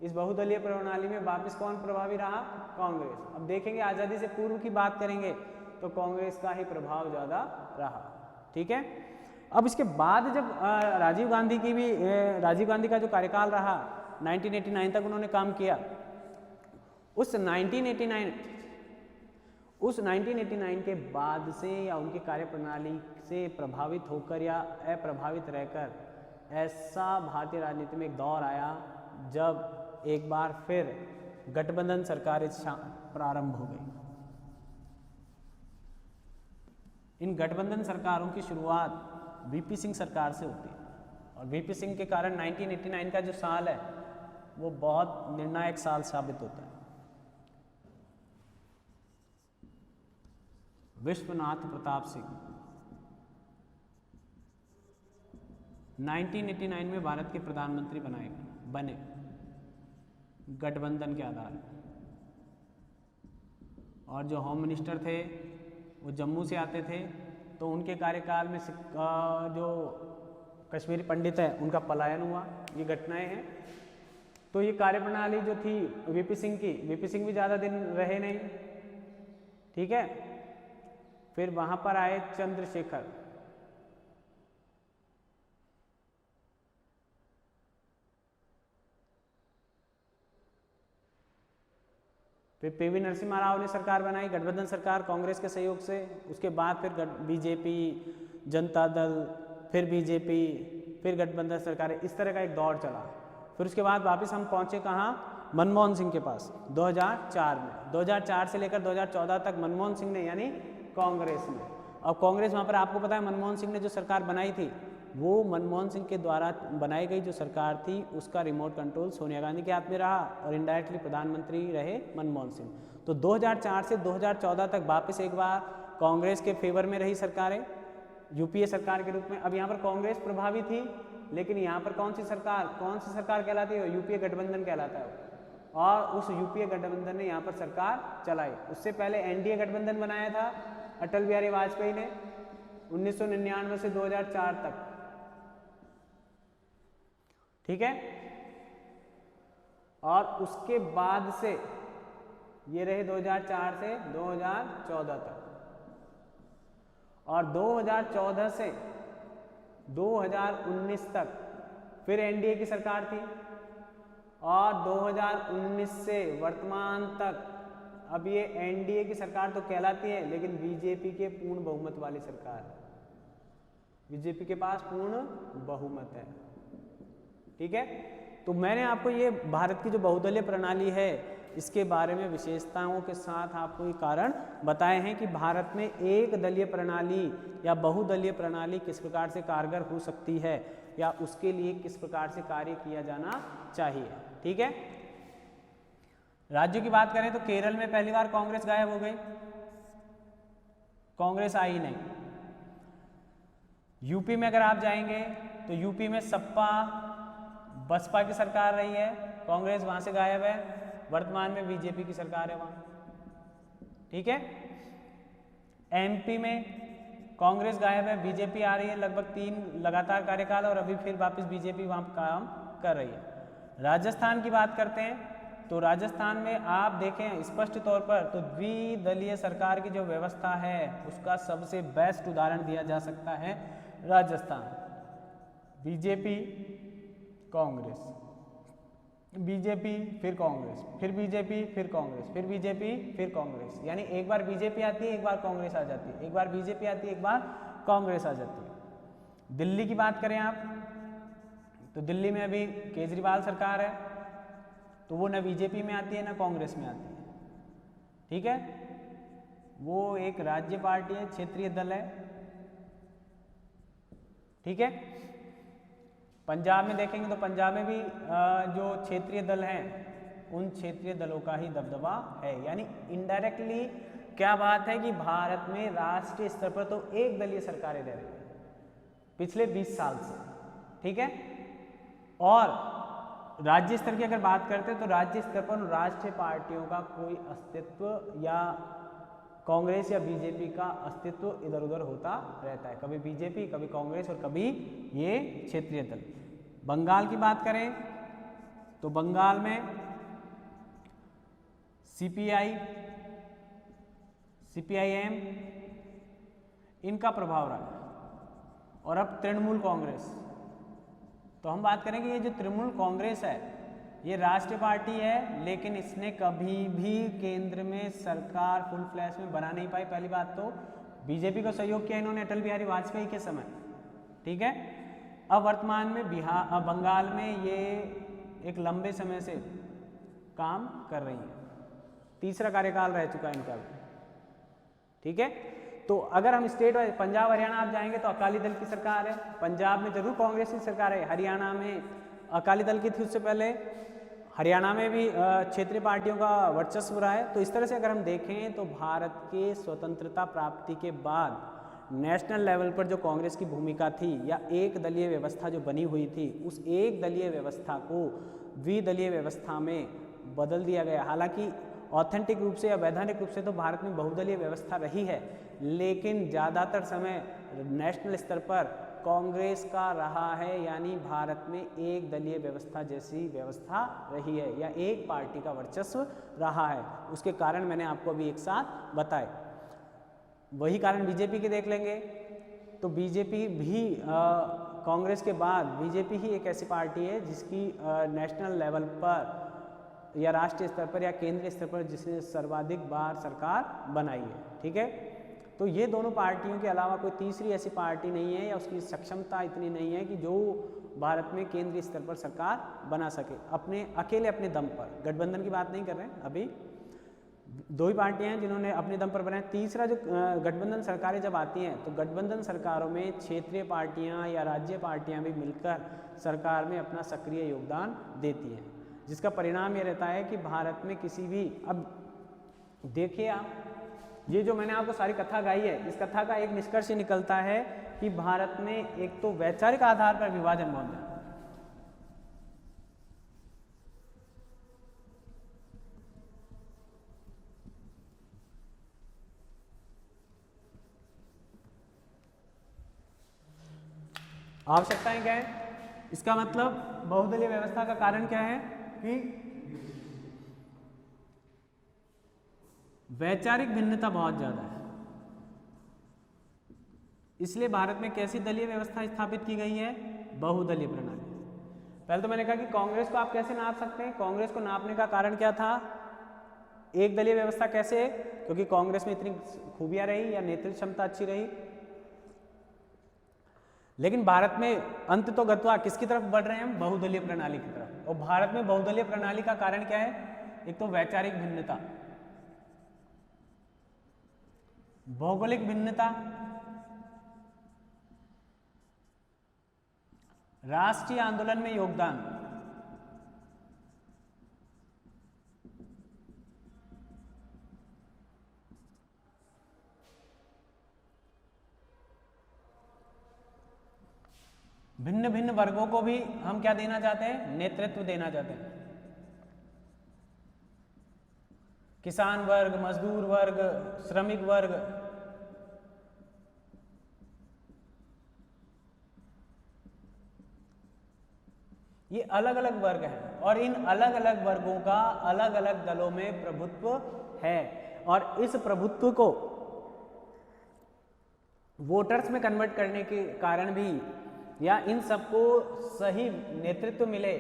इस बहुदलीय प्रणाली में वापस कौन प्रभावी रहा? कांग्रेस। अब देखेंगे आज़ादी से पूर्व की बात करेंगे तो कांग्रेस का ही प्रभाव ज़्यादा रहा। ठीक है, अब इसके बाद जब राजीव गांधी का जो कार्यकाल रहा 1989 तक उन्होंने काम किया। उस 1989 के बाद से या उनकी कार्यप्रणाली से प्रभावित होकर या अप्रभावित रहकर ऐसा भारतीय राजनीति में एक दौर आया जब एक बार फिर गठबंधन सरकार प्रारंभ हो गई। इन गठबंधन सरकारों की शुरुआत वीपी सिंह सरकार से होती है। और वीपी सिंह के कारण 1989 का जो साल है वो बहुत निर्णायक साल साबित होता है। विश्वनाथ प्रताप सिंह 1989 में भारत के प्रधानमंत्री बने गठबंधन के आधार पर, और जो होम मिनिस्टर थे वो जम्मू से आते थे, तो उनके कार्यकाल में जो कश्मीरी पंडित है उनका पलायन हुआ। ये घटनाएं हैं। तो ये कार्यप्रणाली जो थी वीपी सिंह की, वीपी सिंह भी ज़्यादा दिन रहे नहीं, ठीक है। फिर वहाँ पर आए चंद्रशेखर, फिर पीवी नरसिम्हा राव ने सरकार बनाई, गठबंधन सरकार कांग्रेस के सहयोग से। उसके बाद फिर बीजेपी, जनता दल, फिर बीजेपी, फिर गठबंधन सरकार, इस तरह का एक दौर चला। फिर उसके बाद वापस हम पहुंचे कहाँ? मनमोहन सिंह के पास 2004 में। 2004 से लेकर 2014 तक मनमोहन सिंह ने, यानी कांग्रेस ने, अब कांग्रेस वहाँ पर आपको पता है मनमोहन सिंह ने जो सरकार बनाई थी वो मनमोहन सिंह के द्वारा बनाई गई जो सरकार थी उसका रिमोट कंट्रोल सोनिया गांधी के हाथ में रहा और इनडायरेक्टली प्रधानमंत्री रहे मनमोहन सिंह। तो 2004 से 2014 तक वापस एक बार कांग्रेस के फेवर में रही सरकारें, यूपीए सरकार के रूप में। अब यहाँ पर कांग्रेस प्रभावी थी, लेकिन यहाँ पर कौन सी सरकार कहलाती है? यूपीए गठबंधन कहलाता है। और उस यूपीए गठबंधन ने यहाँ पर सरकार चलाई। उससे पहले एनडीए गठबंधन बनाया था अटल बिहारी वाजपेयी ने 1999 से 2004 तक, ठीक है। और उसके बाद से ये रहे 2004 से 2014 तक, और 2014 से 2019 तक फिर एनडीए की सरकार थी, और 2019 से वर्तमान तक अब ये एनडीए की सरकार तो कहलाती है, लेकिन बीजेपी के पूर्ण बहुमत वाली सरकार है। बीजेपी के पास पूर्ण बहुमत है, ठीक है। तो मैंने आपको ये भारत की जो बहुदलीय प्रणाली है इसके बारे में विशेषताओं के साथ आपको ये कारण बताए हैं कि भारत में एक दलीय प्रणाली या बहुदलीय प्रणाली किस प्रकार से कारगर हो सकती है या उसके लिए किस प्रकार से कार्य किया जाना चाहिए, ठीक है। राज्यों की बात करें तो केरल में पहली बार कांग्रेस गायब हो गई, कांग्रेस आई नहीं। यूपी में अगर आप जाएंगे तो यूपी में सपा बसपा की सरकार रही है, कांग्रेस वहां से गायब है। वर्तमान में बीजेपी की सरकार है वहां, ठीक है। एमपी में कांग्रेस गायब है, बीजेपी आ रही है, लगभग 3 लगातार कार्यकाल, और अभी फिर वापस बीजेपी वहां काम कर रही है। राजस्थान की बात करते हैं तो राजस्थान में आप देखें स्पष्ट तौर पर तो द्विदलीय सरकार की जो व्यवस्था है उसका सबसे बेस्ट उदाहरण दिया जा सकता है राजस्थान। बीजेपी कांग्रेस, बीजेपी फिर कांग्रेस, फिर बीजेपी फिर कांग्रेस, फिर बीजेपी फिर कांग्रेस, यानी एक बार बीजेपी आती है एक बार कांग्रेस आ जाती है, एक बार बीजेपी आती है एक बार कांग्रेस आ जाती है। दिल्ली की बात करें आप तो दिल्ली में अभी केजरीवाल सरकार है, तो वो न बीजेपी में आती है ना कांग्रेस में आती है, ठीक है। वो एक राज्य पार्टी है, क्षेत्रीय दल है, ठीक है। पंजाब में देखेंगे तो पंजाब में भी जो क्षेत्रीय दल हैं उन क्षेत्रीय दलों का ही दबदबा है, यानी इनडायरेक्टली क्या बात है कि भारत में राष्ट्रीय स्तर पर तो एक दलीय सरकारें रह रही है पिछले 20 साल से, ठीक है। और राज्य स्तर की अगर बात करते हैं तो राज्य स्तर पर राष्ट्रीय पार्टियों का कोई अस्तित्व या कांग्रेस या बीजेपी का अस्तित्व इधर उधर होता रहता है, कभी बीजेपी कभी कांग्रेस और कभी ये क्षेत्रीय दल। बंगाल की बात करें तो बंगाल में सीपीआई, सीपीआईएम इनका प्रभाव रहा, और अब तृणमूल कांग्रेस। तो हम बात करेंगे ये जो तृणमूल कांग्रेस है ये राष्ट्रीय पार्टी है, लेकिन इसने कभी भी केंद्र में सरकार फुल फ्लैश में बना नहीं पाई। पहली बात तो बीजेपी को सहयोग किया इन्होंने अटल बिहारी वाजपेयी के समय, ठीक है। अब वर्तमान में बंगाल में ये एक लंबे समय से काम कर रही है, तीसरा कार्यकाल रह चुका है इनका, ठीक है। तो अगर हम स्टेट वाइज पंजाब हरियाणा आप जाएंगे तो अकाली दल की सरकार है, पंजाब में जरूर कांग्रेस की सरकार है, हरियाणा में अकाली दल की थी उससे पहले, हरियाणा में भी क्षेत्रीय पार्टियों का वर्चस्व रहा है। तो इस तरह से अगर हम देखें तो भारत के स्वतंत्रता प्राप्ति के बाद नेशनल लेवल पर जो कांग्रेस की भूमिका थी या एक दलीय व्यवस्था जो बनी हुई थी, उस एक दलीय व्यवस्था को द्विदलीय व्यवस्था में बदल दिया गया। हालांकि ऑथेंटिक रूप से या वैधानिक रूप से तो भारत में बहुदलीय व्यवस्था रही है, लेकिन ज़्यादातर समय नेशनल स्तर पर कांग्रेस का रहा है, यानी भारत में एक दलीय व्यवस्था जैसी व्यवस्था रही है या एक पार्टी का वर्चस्व रहा है। उसके कारण मैंने आपको अभी एक साथ बताए। वही कारण बीजेपी के देख लेंगे तो बीजेपी भी कांग्रेस के बाद बीजेपी ही एक ऐसी पार्टी है जिसकी नेशनल लेवल पर या राष्ट्रीय स्तर पर या केंद्रीय स्तर पर जिसने सर्वाधिक बार सरकार बनाई है। ठीक है, तो ये दोनों पार्टियों के अलावा कोई तीसरी ऐसी पार्टी नहीं है या उसकी सक्षमता इतनी नहीं है कि जो भारत में केंद्रीय स्तर पर सरकार बना सके अपने अकेले अपने दम पर। गठबंधन की बात नहीं कर रहे हैं, अभी दो ही पार्टियां हैं जिन्होंने अपने दम पर बनाया। तीसरा जो गठबंधन सरकारें जब आती हैं तो गठबंधन सरकारों में क्षेत्रीय पार्टियां या राज्य पार्टियां भी मिलकर सरकार में अपना सक्रिय योगदान देती हैं, जिसका परिणाम ये रहता है कि भारत में किसी भी, अब देखिए आप, ये जो मैंने आपको सारी कथा गाई है, इस कथा का एक निष्कर्ष निकलता है कि भारत में एक तो वैचारिक आधार पर विभाजन बहुत है। आवश्यकताएं क्या है, इसका मतलब बहुदलीय व्यवस्था का कारण क्या है कि वैचारिक भिन्नता बहुत ज्यादा है। इसलिए भारत में कैसी दलीय व्यवस्था स्थापित की गई है, बहुदलीय प्रणाली। पहले तो मैंने कहा कि कांग्रेस को आप कैसे नाप सकते हैं, कांग्रेस को नापने का कारण क्या था, एक दलीय व्यवस्था कैसे, क्योंकि कांग्रेस में इतनी खूबियां रही या नेतृत्व क्षमता अच्छी रही। लेकिन भारत में अंत तो गत्वा किसकी तरफ बढ़ रहे हैं हम, बहुदलीय प्रणाली की तरफ। और भारत में बहुदलीय प्रणाली का कारण क्या है, एक तो वैचारिक भिन्नता, भौगोलिक भिन्नता, राष्ट्रीय आंदोलन में योगदान, भिन्न भिन्न वर्गों को भी हम क्या देना चाहते हैं, नेतृत्व देना चाहते हैं। किसान वर्ग, मजदूर वर्ग, श्रमिक वर्ग, ये अलग अलग वर्ग हैं और इन अलग अलग वर्गों का अलग अलग दलों में प्रभुत्व है। और इस प्रभुत्व को वोटर्स में कन्वर्ट करने के कारण भी या इन सबको सही नेतृत्व मिले,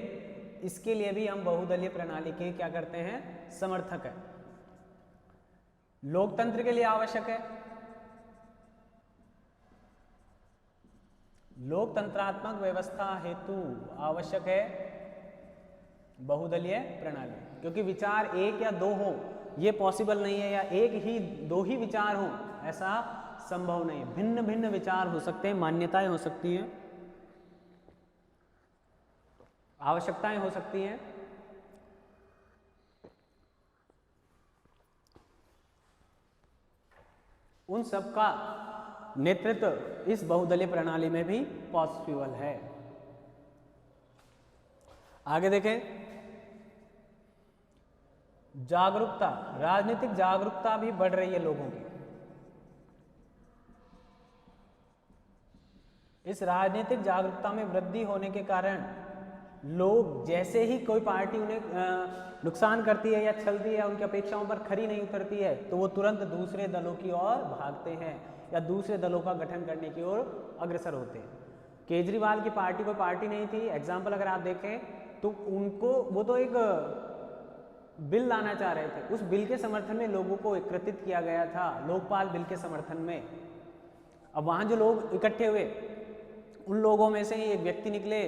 इसके लिए भी हम बहुदलीय प्रणाली के क्या करते हैं, समर्थक है। लोकतंत्र के लिए आवश्यक है, लोकतंत्रात्मक व्यवस्था हेतु आवश्यक है बहुदलीय प्रणाली, क्योंकि विचार एक या दो हो ये पॉसिबल नहीं है, या एक ही दो ही विचार हो ऐसा संभव नहीं है। भिन्न भिन्न विचार हो सकते हैं, मान्यताएं हो सकती हैं, आवश्यकताएं हो सकती हैं। उन सब का नेतृत्व इस बहुदलीय प्रणाली में भी पॉसिबल है। आगे देखें, जागरूकता, राजनीतिक जागरूकता भी बढ़ रही है लोगों की। इस राजनीतिक जागरूकता में वृद्धि होने के कारण लोग जैसे ही कोई पार्टी उन्हें नुकसान करती है या छलती है, उनकी अपेक्षाओं पर खरी नहीं उतरती है, तो वो तुरंत दूसरे दलों की ओर भागते हैं या दूसरे दलों का गठन करने की ओर अग्रसर होते हैं। केजरीवाल की पार्टी कोई पार्टी नहीं थी, एग्जाम्पल अगर आप देखें तो उनको, वो तो एक बिल लाना चाह रहे थे, उस बिल के समर्थन में लोगों को एकत्रित किया गया था, लोकपाल बिल के समर्थन में। अब वहाँ जो लोग इकट्ठे हुए उन लोगों में से ही एक व्यक्ति निकले,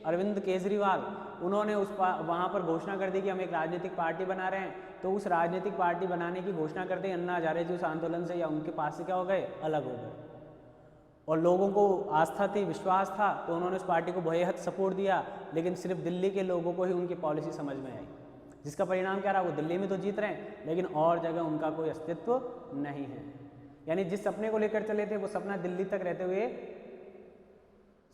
अरविंद केजरीवाल, उन्होंने वहाँ पर घोषणा कर दी कि हम एक राजनीतिक पार्टी बना रहे हैं, तो उस राजनीतिक पार्टी बनाने की घोषणा करते ही अन्ना हजारे जी उस आंदोलन से या उनके पास से क्या हो गए, अलग हो गए। और लोगों को आस्था थी, विश्वास था, तो उन्होंने उस पार्टी को बेहद सपोर्ट दिया, लेकिन सिर्फ दिल्ली के लोगों को ही उनकी पॉलिसी समझ में आई, जिसका परिणाम क्या रहा, वो दिल्ली में तो जीत रहे हैं लेकिन और जगह उनका कोई अस्तित्व नहीं है। यानी जिस सपने को लेकर चले थे वो सपना दिल्ली तक रहते हुए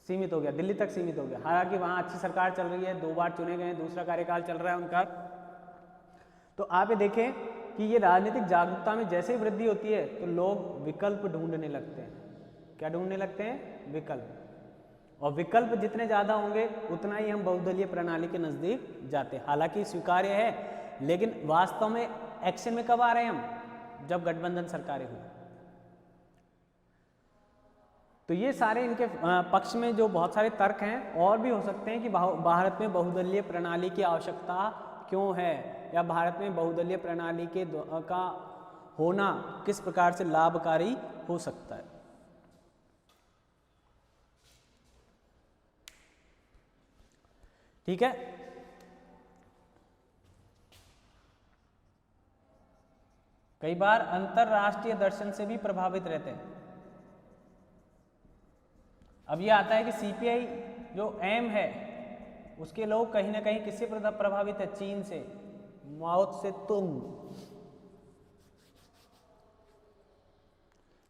सीमित हो गया, दिल्ली तक सीमित हो गया। हालांकि वहाँ अच्छी सरकार चल रही है, 2 बार चुने गए, दूसरा कार्यकाल चल रहा है उनका। तो आप ये देखें कि ये राजनीतिक जागरूकता में जैसे ही वृद्धि होती है तो लोग विकल्प ढूंढने लगते हैं। क्या ढूंढने लगते हैं? विकल्प। और विकल्प जितने ज़्यादा होंगे उतना ही हम बहुदलीय प्रणाली के नज़दीक जाते हैं। हालांकि स्वीकार्य है, लेकिन वास्तव में एक्शन में कब आ रहे हैं हम? जब गठबंधन सरकारें हुई। तो ये सारे इनके पक्ष में जो बहुत सारे तर्क हैं, और भी हो सकते हैं कि भारत में बहुदलीय प्रणाली की आवश्यकता क्यों है, या भारत में बहुदलीय प्रणाली का होना किस प्रकार से लाभकारी हो सकता है। ठीक है, कई बार अंतरराष्ट्रीय दर्शन से भी प्रभावित रहते हैं। अब ये आता है कि सीपीआई जो एम है उसके लोग कहीं ना कहीं किससे प्रभावित है? चीन से, माओ से तुंग,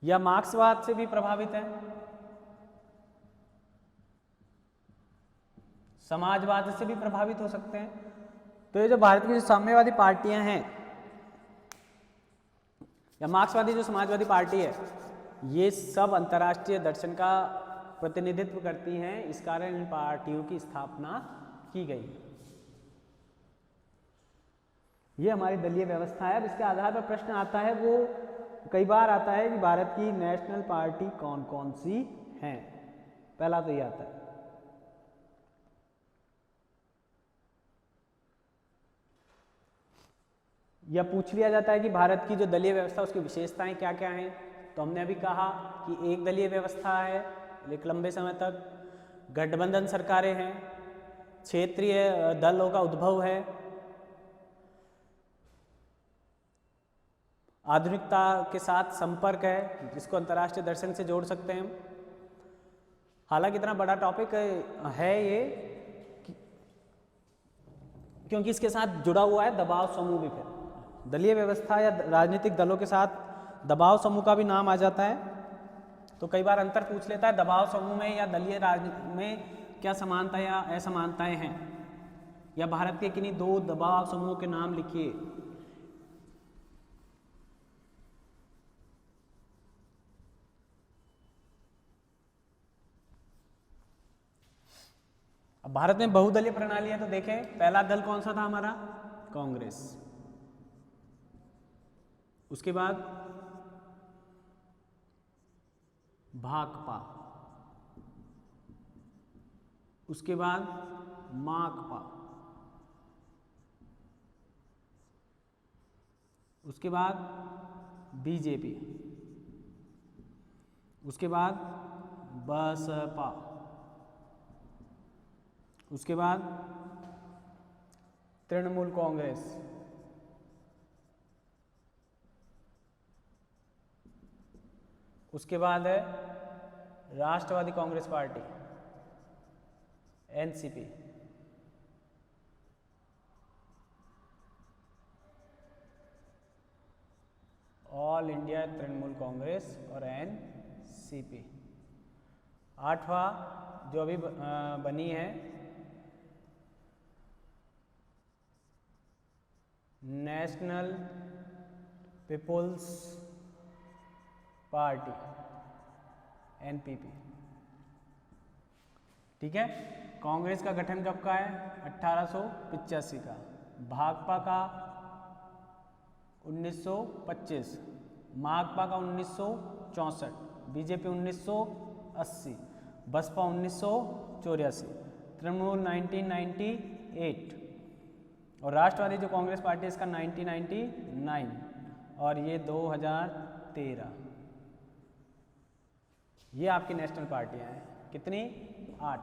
या मार्क्सवाद से भी प्रभावित है, समाजवाद से भी प्रभावित हो सकते हैं। तो ये जो भारत की जो साम्यवादी पार्टियां हैं या मार्क्सवादी जो समाजवादी पार्टी है, ये सब अंतर्राष्ट्रीय दर्शन का प्रतिनिधित्व करती हैं, इस कारण इन पार्टियों की स्थापना की गई। ये हमारी दलीय व्यवस्था है। अब इसके आधार पर प्रश्न आता है, वो कई बार आता है कि भारत की नेशनल पार्टी कौन कौन सी हैं। पहला तो ये आता है, या पूछ लिया जाता है कि भारत की जो दलीय व्यवस्था उसकी विशेषताएं क्या क्या हैं। तो हमने अभी कहा कि एक दलीय व्यवस्था है एक लंबे समय तक, गठबंधन सरकारें हैं, क्षेत्रीय दलों का उद्भव है, आधुनिकता के साथ संपर्क है जिसको अंतर्राष्ट्रीय दर्शन से जोड़ सकते हैं हम। हालांकि इतना बड़ा टॉपिक है ये क्योंकि इसके साथ जुड़ा हुआ है दबाव समूह भी। फिर दलीय व्यवस्था या राजनीतिक दलों के साथ दबाव समूह का भी नाम आ जाता है। तो कई बार अंतर पूछ लेता है दबाव समूह में या दलीय राजनीति में क्या समानता या असमानताएं हैं, या भारत के किन्हीं 2 दबाव समूहों के नाम लिखिए। अब भारत में बहुदलीय प्रणाली है तो देखें, पहला दल कौन सा था हमारा? कांग्रेस। उसके बाद भाकपा, उसके बाद माकपा, उसके बाद बीजेपी, उसके बाद बसपा, उसके बाद तृणमूल कांग्रेस, उसके बाद है Rashtravadi Congress party NCP, all India Trinamool Congress और एनसीपी। 8वां जो अभी बनी है नेशनल पीपुल्स पार्टी एनपीपी। ठीक है, कांग्रेस का गठन कब का है? 1885 का, भाकपा का 1925, माकपा का 1964, बीजेपी 1980, बसपा 1984, तृणमूल 1998 और राष्ट्रवादी जो कांग्रेस पार्टी इसका 1999 और ये 2013। ये आपकी नेशनल पार्टियां हैं। कितनी? 8।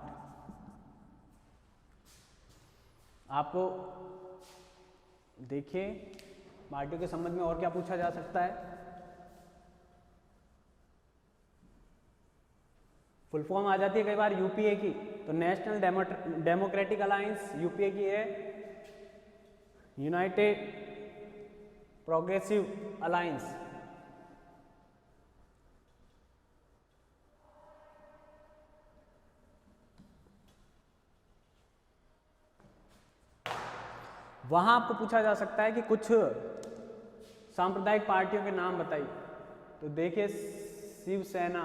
आपको देखिए पार्टियों के संबंध में और क्या पूछा जा सकता है। फुल फॉर्म आ जाती है कई बार यूपीए की, तो नेशनल डेमोक्रेटिक अलायंस यूपीए की है यूनाइटेड प्रोग्रेसिव अलायंस। वहां आपको पूछा जा सकता है कि कुछ सांप्रदायिक पार्टियों के नाम बताइए, तो देखिए Shiv Sena,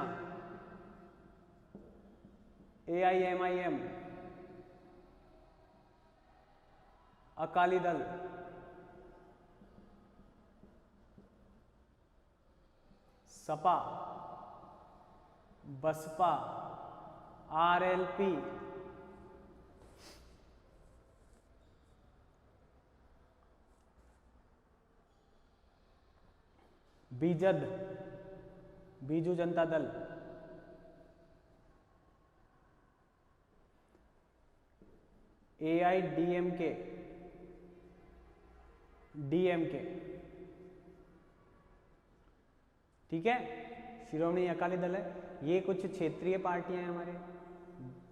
AIMIM, Akali Dal, Sapa, Baspa, RLP, BJD, Biju Janata Dal, AIDMK, DMK, ठीक है, शिरोमणि अकाली दल है। ये कुछ क्षेत्रीय पार्टियां हैं हमारे,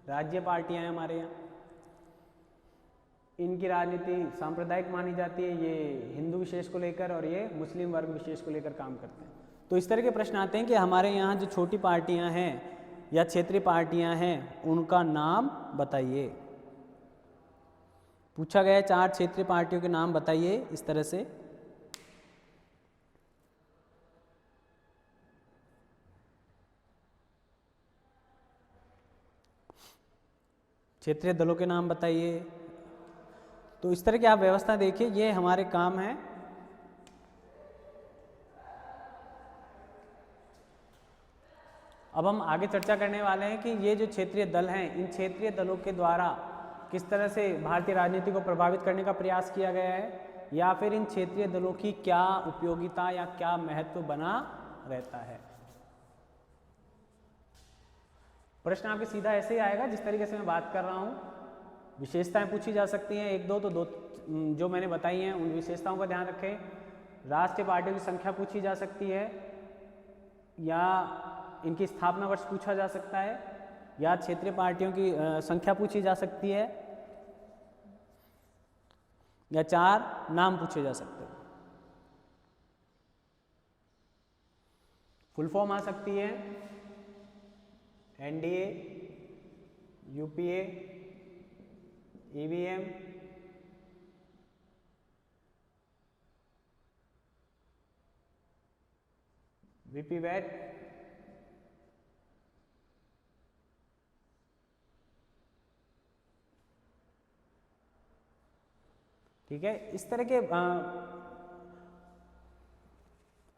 राज्य पार्टियां हैं हमारे यहाँ। इनकी राजनीति सांप्रदायिक मानी जाती है, ये हिंदू विशेष को लेकर और ये मुस्लिम वर्ग विशेष को लेकर काम करते हैं। तो इस तरह के प्रश्न आते हैं कि हमारे यहाँ जो छोटी पार्टियां हैं या क्षेत्रीय पार्टियां हैं उनका नाम बताइए। पूछा गया है 4 क्षेत्रीय पार्टियों के नाम बताइए इस तरह से। क्षेत्रीय दलों के नाम बताइए। तो इस तरह की आप व्यवस्था देखिए, ये हमारे काम है। अब हम आगे चर्चा करने वाले हैं कि ये जो क्षेत्रीय दल हैं, इन क्षेत्रीय दलों के द्वारा किस तरह से भारतीय राजनीति को प्रभावित करने का प्रयास किया गया है, या फिर इन क्षेत्रीय दलों की क्या उपयोगिता या क्या महत्व बना रहता है। प्रश्न आपके सीधा ऐसे ही आएगा जिस तरीके से मैं बात कर रहा हूँ। विशेषताएं पूछी जा सकती हैं, एक दो तो दो जो मैंने बताई हैं उन विशेषताओं का ध्यान रखें। राष्ट्रीय पार्टियों की संख्या पूछी जा सकती है, या इनकी स्थापना वर्ष पूछा जा सकता है, या क्षेत्रीय पार्टियों की संख्या पूछी जा सकती है, या 4 नाम पूछे जा सकते हैं। फुल फॉर्म आ सकती है NDA, UPA, EVM, VPVAT, ठीक है। इस तरह के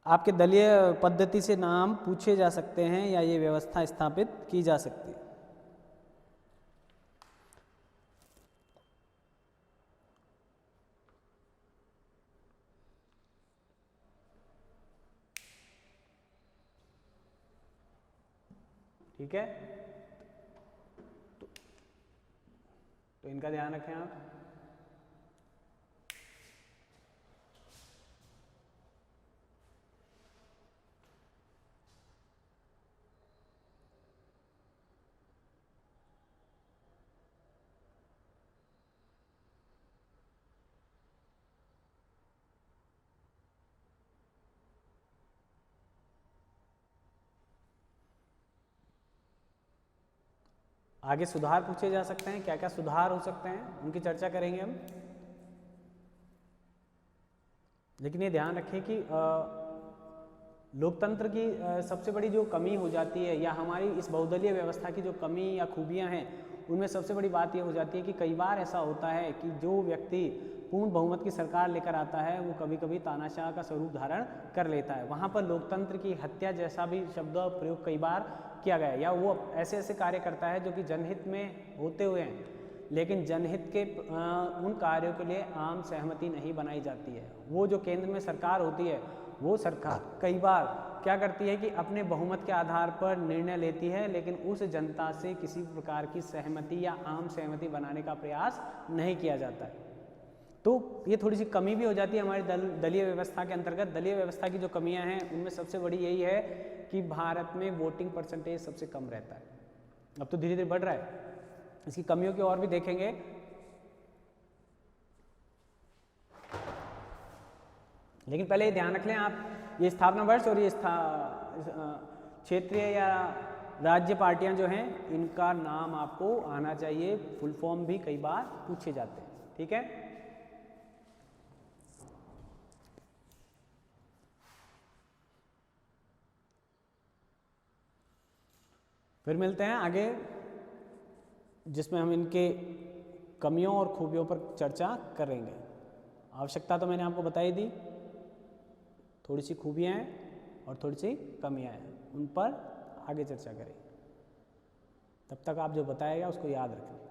आपके दलीय पद्धति से नाम पूछे जा सकते हैं या ये व्यवस्था स्थापित की जा सकती है। ठीक है, तो इनका ध्यान रखें आप। आगे सुधार पूछे जा सकते हैं, क्या क्या सुधार हो सकते हैं उनकी चर्चा करेंगे हम। लेकिन ये ध्यान रखें कि लोकतंत्र की सबसे बड़ी जो कमी हो जाती है, या हमारी इस बहुदलीय व्यवस्था की जो कमी या खूबियां हैं, उनमें सबसे बड़ी बात ये हो जाती है कि कई बार ऐसा होता है कि जो व्यक्ति पूर्ण बहुमत की सरकार लेकर आता है वो कभी कभी तानाशाह का स्वरूप धारण कर लेता है। वहाँ पर लोकतंत्र की हत्या जैसा भी शब्द प्रयोग कई बार किया गया है, या वो ऐसे ऐसे कार्य करता है जो कि जनहित में होते हुए हैं लेकिन जनहित के उन कार्यों के लिए आम सहमति नहीं बनाई जाती है। वो जो केंद्र में सरकार होती है, वो सरकार कई बार क्या करती है कि अपने बहुमत के आधार पर निर्णय लेती है, लेकिन उस जनता से किसी प्रकार की सहमति या आम सहमति बनाने का प्रयास नहीं किया जाता है। तो ये थोड़ी सी कमी भी हो जाती है हमारी दलीय व्यवस्था के अंतर्गत। दलीय व्यवस्था की जो कमियां हैं उनमें सबसे बड़ी यही है कि भारत में वोटिंग परसेंटेज सबसे कम रहता है। अब तो धीरे धीरे बढ़ रहा है, इसकी कमियों की और भी देखेंगे। लेकिन पहले ये ध्यान रख लें आप, ये स्थापना वर्ष और ये क्षेत्रीय या राज्य पार्टियां जो हैं इनका नाम आपको आना चाहिए, फुल फॉर्म भी कई बार पूछे जाते हैं, ठीक है। फिर मिलते हैं आगे, जिसमें हम इनके कमियों और खूबियों पर चर्चा करेंगे। आवश्यकता तो मैंने आपको बताई दी, थोड़ी सी खूबियाँ हैं और थोड़ी सी कमियाँ हैं, उन पर आगे चर्चा करें। तब तक आप जो बताएगा उसको याद रखें।